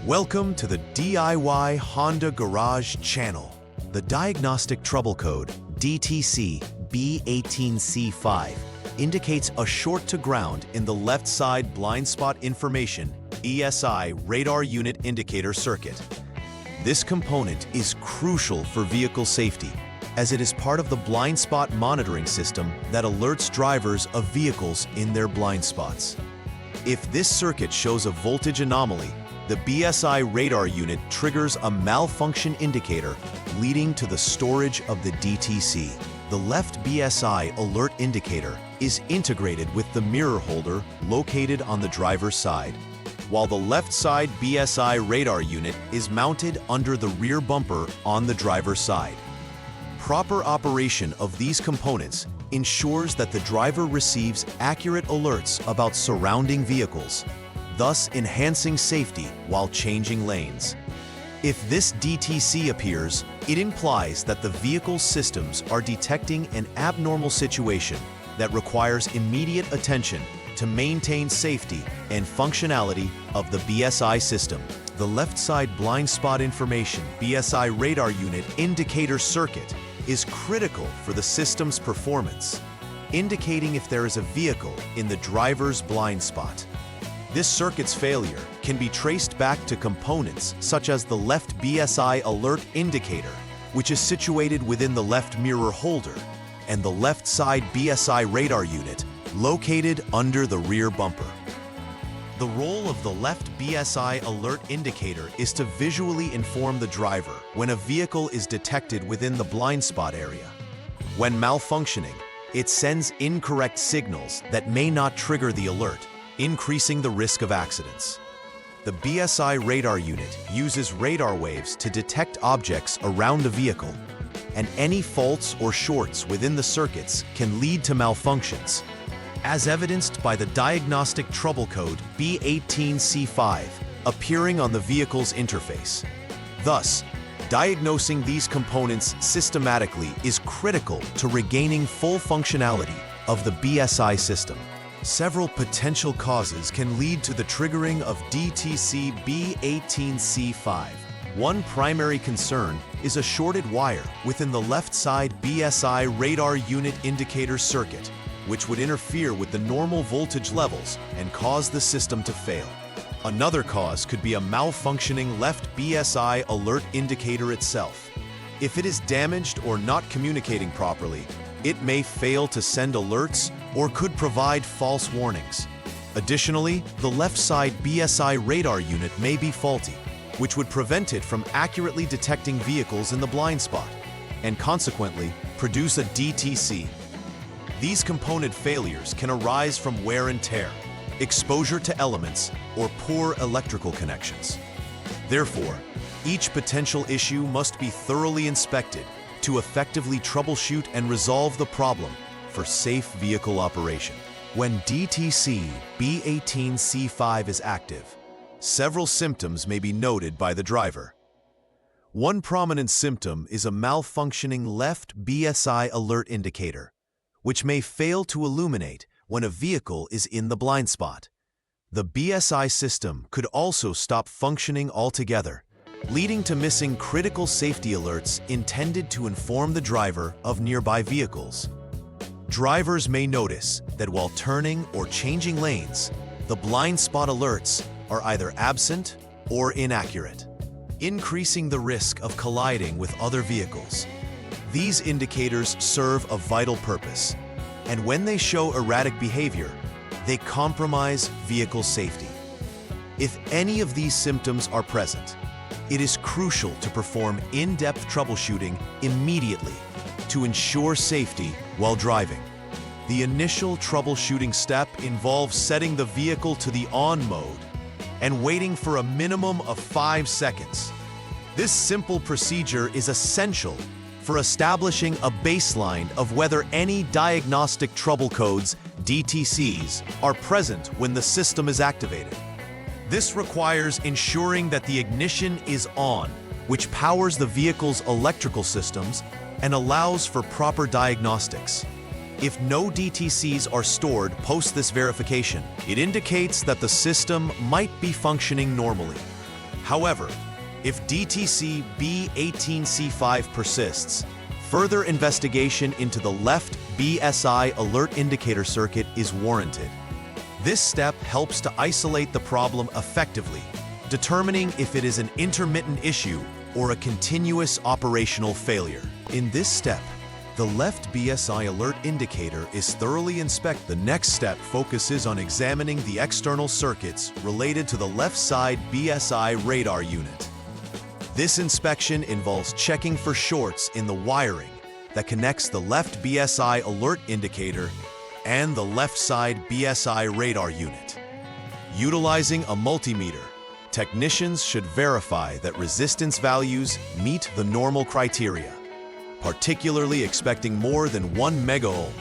Welcome to the DIY Honda Garage channel. The Diagnostic Trouble Code, DTC B18C5, indicates a short to ground in the left side blind spot information BSI radar unit indicator circuit. This component is crucial for vehicle safety, as it is part of the blind spot monitoring system that alerts drivers of vehicles in their blind spots. If this circuit shows a voltage anomaly, the BSI radar unit triggers a malfunction indicator, leading to the storage of the DTC. The left BSI alert indicator is integrated with the mirror holder located on the driver's side, while the left side BSI radar unit is mounted under the rear bumper on the driver's side. Proper operation of these components ensures that the driver receives accurate alerts about surrounding vehicles, thus enhancing safety while changing lanes. If this DTC appears, it implies that the vehicle's systems are detecting an abnormal situation that requires immediate attention to maintain safety and functionality of the BSI system. The left side blind spot information BSI radar unit indicator circuit is critical for the system's performance, indicating if there is a vehicle in the driver's blind spot. This circuit's failure can be traced back to components such as the left BSI alert indicator, which is situated within the left mirror holder, and the left side BSI radar unit, located under the rear bumper. The role of the left BSI alert indicator is to visually inform the driver when a vehicle is detected within the blind spot area. When malfunctioning, it sends incorrect signals that may not trigger the alert, increasing the risk of accidents. The BSI radar unit uses radar waves to detect objects around a vehicle, and any faults or shorts within the circuits can lead to malfunctions, as evidenced by the Diagnostic Trouble Code B18C5 appearing on the vehicle's interface. Thus, diagnosing these components systematically is critical to regaining full functionality of the BSI system. Several potential causes can lead to the triggering of DTC B18C5. One primary concern is a shorted wire within the left side BSI radar unit indicator circuit, which would interfere with the normal voltage levels and cause the system to fail. Another cause could be a malfunctioning left BSI alert indicator itself. If it is damaged or not communicating properly, it may fail to send alerts or could provide false warnings. Additionally, the left side BSI radar unit may be faulty, which would prevent it from accurately detecting vehicles in the blind spot, and consequently produce a DTC. These component failures can arise from wear and tear, exposure to elements, or poor electrical connections. Therefore, each potential issue must be thoroughly inspected to effectively troubleshoot and resolve the problem for safe vehicle operation. When DTC B18C5 is active, several symptoms may be noted by the driver. One prominent symptom is a malfunctioning left BSI alert indicator, which may fail to illuminate when a vehicle is in the blind spot. The BSI system could also stop functioning altogether, leading to missing critical safety alerts intended to inform the driver of nearby vehicles. Drivers may notice that while turning or changing lanes, the blind spot alerts are either absent or inaccurate, increasing the risk of colliding with other vehicles. These indicators serve a vital purpose, and when they show erratic behavior, they compromise vehicle safety. If any of these symptoms are present, it is crucial to perform in-depth troubleshooting immediately to ensure safety while driving. The initial troubleshooting step involves setting the vehicle to the on mode and waiting for a minimum of 5 seconds. This simple procedure is essential for establishing a baseline of whether any diagnostic trouble codes, DTCs, are present when the system is activated. This requires ensuring that the ignition is on, which powers the vehicle's electrical systems and allows for proper diagnostics. If no DTCs are stored post this verification, it indicates that the system might be functioning normally. However, if DTC B18C5 persists, further investigation into the left BSI alert indicator circuit is warranted. This step helps to isolate the problem effectively, determining if it is an intermittent issue or a continuous operational failure. In this step, the left BSI alert indicator is thoroughly inspected. The next step focuses on examining the external circuits related to the left side BSI radar unit. This inspection involves checking for shorts in the wiring that connects the left BSI alert indicator and the left side BSI radar unit. Utilizing a multimeter, technicians should verify that resistance values meet the normal criteria, particularly expecting more than 1 megaohm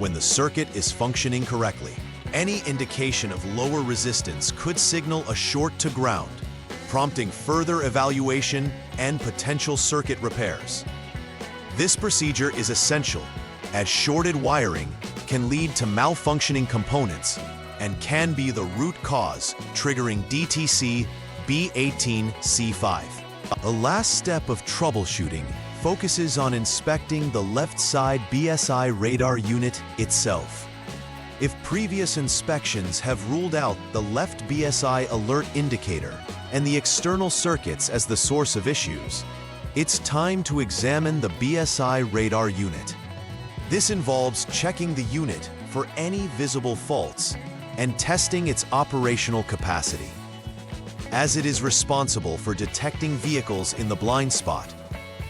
when the circuit is functioning correctly. Any indication of lower resistance could signal a short to ground, prompting further evaluation and potential circuit repairs. This procedure is essential, as shorted wiring can lead to malfunctioning components and can be the root cause triggering DTC B18C5. The last step of troubleshooting focuses on inspecting the left side BSI radar unit itself. If previous inspections have ruled out the left BSI alert indicator and the external circuits as the source of issues, it's time to examine the BSI radar unit. This involves checking the unit for any visible faults and testing its operational capacity. As it is responsible for detecting vehicles in the blind spot,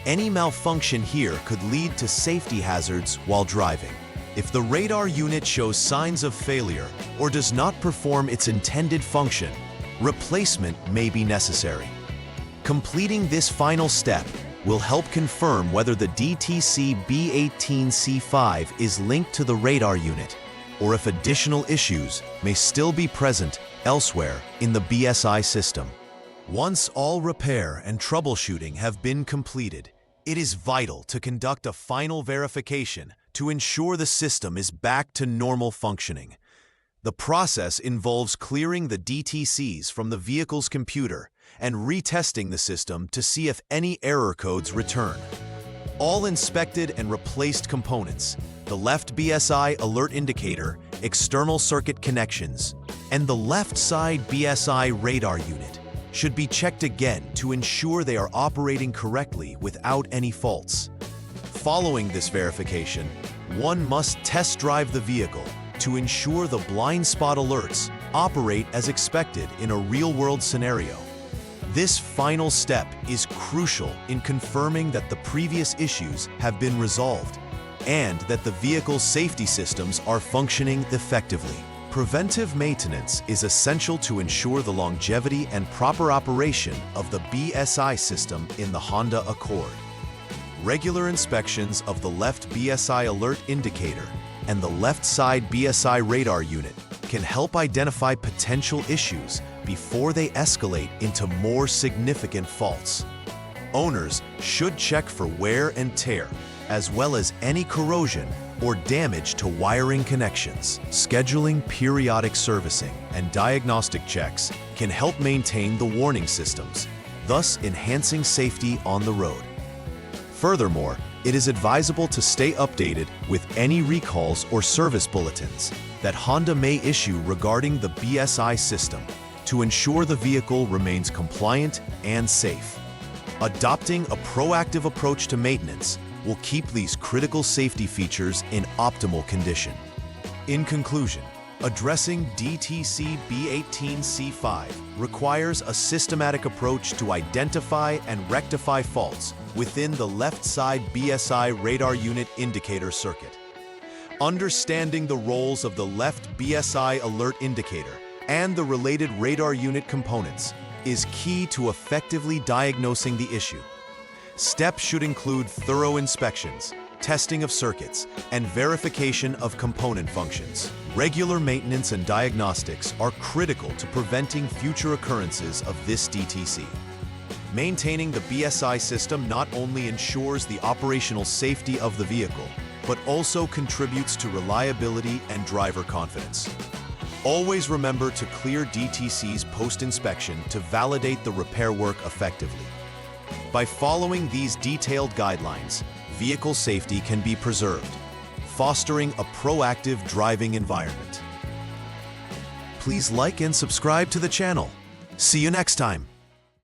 any malfunction here could lead to safety hazards while driving. If the radar unit shows signs of failure or does not perform its intended function, replacement may be necessary. Completing this final step will help confirm whether the DTC B18C5 is linked to the radar unit, or if additional issues may still be present elsewhere in the BSI system. Once all repair and troubleshooting have been completed, it is vital to conduct a final verification to ensure the system is back to normal functioning. The process involves clearing the DTCs from the vehicle's computer and retesting the system to see if any error codes return. All inspected and replaced components, the left BSI alert indicator, external circuit connections, and the left side BSI radar unit should be checked again to ensure they are operating correctly without any faults. Following this verification, one must test drive the vehicle to ensure the blind spot alerts operate as expected in a real-world scenario. This final step is crucial in confirming that the previous issues have been resolved and that the vehicle's safety systems are functioning effectively. Preventive maintenance is essential to ensure the longevity and proper operation of the BSI system in the Honda Accord. Regular inspections of the left BSI alert indicator and the left side BSI radar unit can help identify potential issues before they escalate into more significant faults. Owners should check for wear and tear, as well as any corrosion or damage to wiring connections. Scheduling periodic servicing and diagnostic checks can help maintain the warning systems, thus enhancing safety on the road. Furthermore, it is advisable to stay updated with any recalls or service bulletins that Honda may issue regarding the BSI system to ensure the vehicle remains compliant and safe. Adopting a proactive approach to maintenance will keep these critical safety features in optimal condition. In conclusion, addressing DTC B18C5 requires a systematic approach to identify and rectify faults within the left side BSI radar unit indicator circuit. Understanding the roles of the left BSI alert indicator and the related radar unit components is key to effectively diagnosing the issue. Steps should include thorough inspections, testing of circuits, and verification of component functions. Regular maintenance and diagnostics are critical to preventing future occurrences of this DTC. Maintaining the BSI system not only ensures the operational safety of the vehicle, but also contributes to reliability and driver confidence. Always remember to clear DTCs post-inspection to validate the repair work effectively. By following these detailed guidelines, vehicle safety can be preserved, fostering a proactive driving environment. Please like and subscribe to the channel. See you next time.